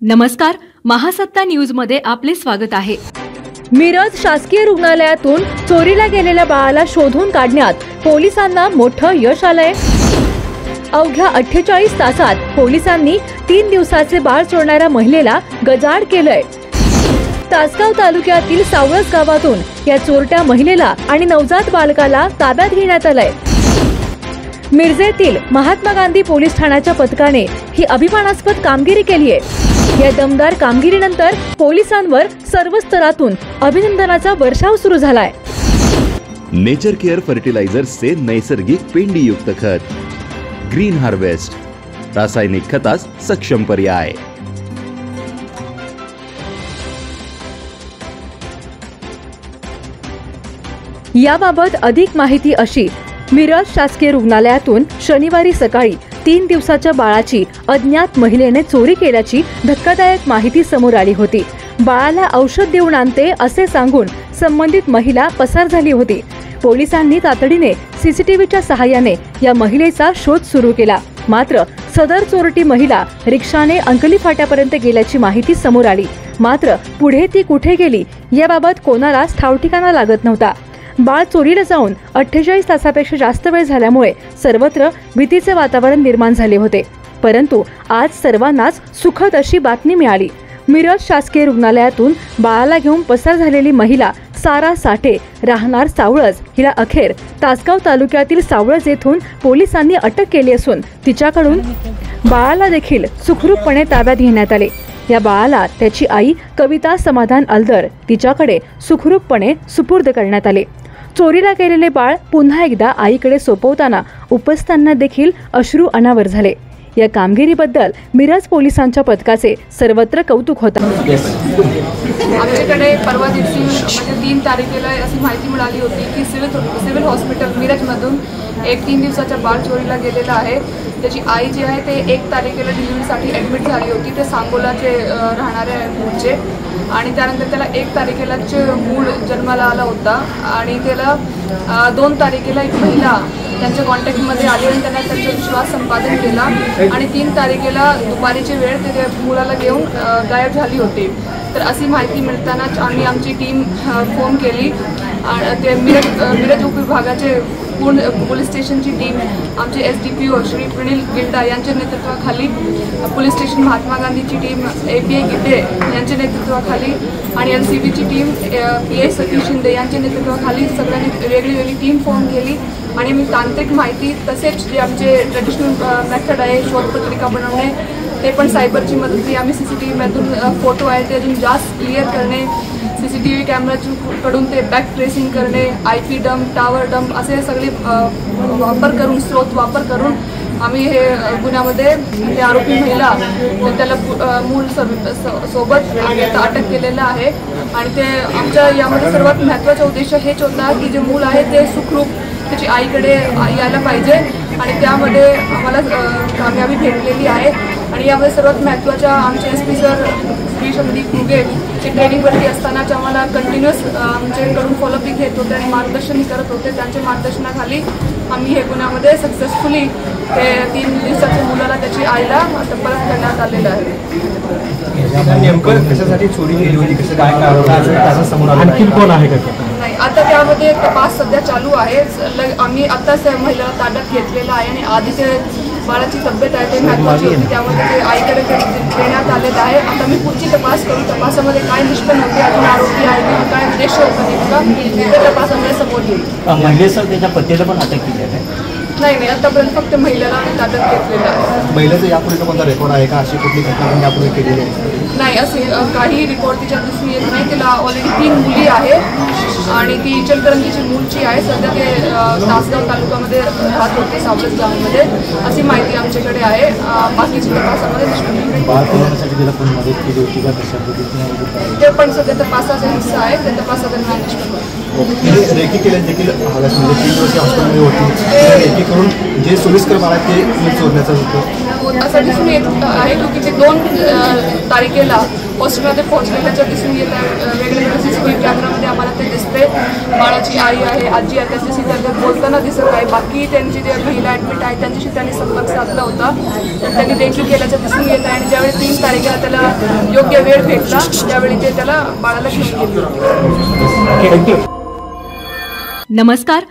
नमस्कार, महासत्ता न्यूजमध्ये आपले स्वागत आहे। मिरज शासकीय रुग्णालयातून चोरीला गेलेल्या बाळाला शोधून काढण्यात पोलिसांना मोठं यश आलंय। अवघ्या 48 तासात पोलिसांनी 3 दिवसाचे बाळ चोरणाऱ्या महिलेला गजाआड केलंय। तासगाव तालुक्यातील सावळस गावातून या चोरट्या महिलेला आणि नवजात बालकाला ताब्यात घेण्यात आलंय। मिरजेतील महात्मा गांधी पोलीस ठाण्याच्या पथकाने ही अभिमानास्पद कामगिरी केली आहे। या दमदार कामगिरीनंतर पोलिसांवर सर्व स्तरातून अभिनंदनाचा वर्षाव सुरू झालाय। नेचर केअर फर्टिलायझर से नैसर्गिक पेंडी युक्त खत, ग्रीन हार्वेस्ट, रासायनिक खतास सक्षम पर्याय। याबाबत अधिक माहिती अशी, मिरज शासकीय रुग्णालयातून शनिवारी सकाळी 3 दिवसाच्या बाळाची अज्ञात महिलेने चोरी केल्याची धक्कादायक माहिती समोर आली होती। बाळाला औषध देऊन आणते असे सांगून संबंधित महिला पसार झाली होती। पोलिसांनी तातडीने सीसीटीव्हीच्या सहाय्याने या महिलेचा शोध सुरू केला। मात्र सदर चोरटी महिला रिक्षाने अंकली फाट्यापर्यंत गेल्याची माहिती समोर आली। मात्र पुढे ती कुठे गेली याबाबत कोणालाच ठावठिकाणा लागत नव्हता। बाळ चोरीला जाऊन 48 तासापेक्षा जास्त वेळ झाल्यामुळे सर्वत्र भीतीचे वातावरण निर्माण झाले होते। परंतु आज सर्वांनाच सुखद अशी बातमी मिळाली। मिरज शासकीय रुग्णालयातून बाळाला घेऊन पसार झालेली महिला सारा साठे राहणार सावळस हिला अखेर तासगाव तालुक्यातील सावळस येथून पोलिसांनी अटक केली असून तिच्याकडून बाळाला देखील सुखरूपपणे ताब्यात घेण्यात आले। या बाळाला त्याची आई कविता समाधान अलदर तिच्याकडे सुखरूपपणे सुपूर्द करण्यात आले। चोरीला गेलेले बाळ पुन्हा एकदा आईकडे सोपवताना उपस्थांना देखील अश्रू अनावर झाले। या कामगिरीबद्दल मिरज पोलिसांच्या पथकाचे सर्वत्र कौतुक होते। आमच्याकडे परवा दिवशी म्हणजे 3 तारखेला अशी माहिती मिळाली होती की सिव्हिल हॉस्पिटल मिरजमधून एक 3 दिवसाचा बाळ चोरीला गेलेला आहे। त्याची आई जी आहे ते 1 तारखेला डिलिव्हरीसाठी ॲडमिट झाली होती। ते सांगोलाचे राहणारे मूळचे आणि त्यानंतर त्याला 1 तारखेलाच मूळ जन्माला आला होता आणि त्याला 2 तारखेला एक महिला त्यांच्या कॉन्टॅक्टमध्ये आली आणि त्यांना त्यांचा विश्वास संपादन केला आणि 3 तारखेला दुपारीची वेळ ते मुलाला घेऊन गायब झाली होती। तर अशी माहिती मिळतानाच आम्ही आमची टीम फोन केली आणि ते मिरज उपविभागाचे पोलीस स्टेशनची टीम आमचे SDPO श्री प्रणील गिल्डा यांच्या नेतृत्वाखाली, पोलीस स्टेशन महात्मा गांधीची टीम API गिड्डे यांच्या नेतृत्वाखाली आणि LCBची टीम PA सतीश शिंदे यांच्या नेतृत्वाखाली सगळ्यांनी वेगळी टीम फॉर्म केली आणि मी तांत्रिक माहिती तसेच जे आमचे ट्रेडिशनल मेथड आहे शोधपत्रिका बनवणे ते पण सायबरची मदत आम्ही CCTVमधून फोटो आहे ते अजून जास्त क्लिअर करणे, CCTV कॅमेराकडून ते बॅक ट्रेसिंग करणे, IP डंप, टावर डंप असे सगळे स्रोत वापर करून आम्ही हे गुन्ह्यामध्ये ते आरोपी महिला त्याला मूळ सोबत अटक केलेलं आहे। आणि ते आमच्या यामध्ये सर्वात महत्त्वाचा उद्देश हेच होता की जे मूल आहे ते सुखरूप त्याची आईकडे यायला पाहिजे आणि त्यामध्ये आम्हाला कामयाबी भेटलेली आहे। आणि यामध्ये सर्वात महत्त्वाच्या आमचे SP सर श्री संदीप मुगे जे ट्रेनिंगवरती असतानाच आम्हाला कंटिन्युअस आमच्याकडून फॉलोअप घेत होते आणि मार्गदर्शनही करत होते। त्यांच्या मार्गदर्शनाखाली आम्ही हे गुन्ह्यामध्ये सक्सेसफुली ते 3 दिवसाच्या मुलाला त्याची आईला परत करण्यात आलेलं आहे। नेमकं कशासाठी चोरी केली होती, कसं काय आणखी कोण आहे का? नाही, आता त्यामध्ये तपास सध्या चालू आहे। आम्ही आत्ताच महिलेला ताब्यात घेतलेलं आहे आणि आधी ते बाळाची तब्येत आहे ते महत्त्वाची होती त्यामध्ये ते आईकडे देण्यात आलेलं आहे। आता मी पुढची तपास करून तपासामध्ये काय निष्पन्न होते, अजून आरोपी आहे किंवा काय उद्देश होता नेमका ते तपासामध्ये समोर येईल। महिलेसह त्याच्या पतीला पण अटक केली आहे? नाही, आतापर्यंत फक्त महिलेला ताब्यात घेतलेलं आहे। महिलेचा यापूर्वी कोणता रेकॉर्ड आहे का, अशी कुठली घटना पण यापूर्वी केलेली आहे? नाही, असे काही रिपोर्ट तिच्या दिसून येत नाही। तिला ऑलरेडी 3 मुली आहेत आणि ती इचलकरंजीची मूळची आहे। सध्या ते तासगाव तालुक्यामध्ये राहत होते सावळस गावामध्ये अशी माहिती आमच्याकडे आहे। बाकीची तपासामध्ये ते पण सध्या तपासाचा हिस्सा आहे, ते तपासादरम्यान निष्पन्न रेकी केल्यास देखील म्हणजे 3 वर्ष हॉस्पिटलमध्ये होती, रेकी करून जे सोयीस्कर बाळा ते चोरण्याचं होतं। असं दिसून येत आहे की ते 2 तारखेला हॉस्पिटलमध्ये पोहोचलेल्याचं दिसून येत आहे. वेगवेगळ्या CCTV कॅमेरामध्ये आम्हाला ते दिसते. बाळाची आई आहे, आजी आहे, त्यांच्याशी त्यांच्यात बोलताना दिसत आहे. बाकी त्यांची जे महिला ॲडमिट आहे त्यांच्याशी त्यांनी संपर्क साधला होता, त्यांनी देखील केल्याचं दिसून येत आहे. आणि ज्यावेळी 3 तारखेला त्याला योग्य वेळ भेटला त्यावेळी ते त्याला बाळाला घेऊन गेले होते. नमस्कार,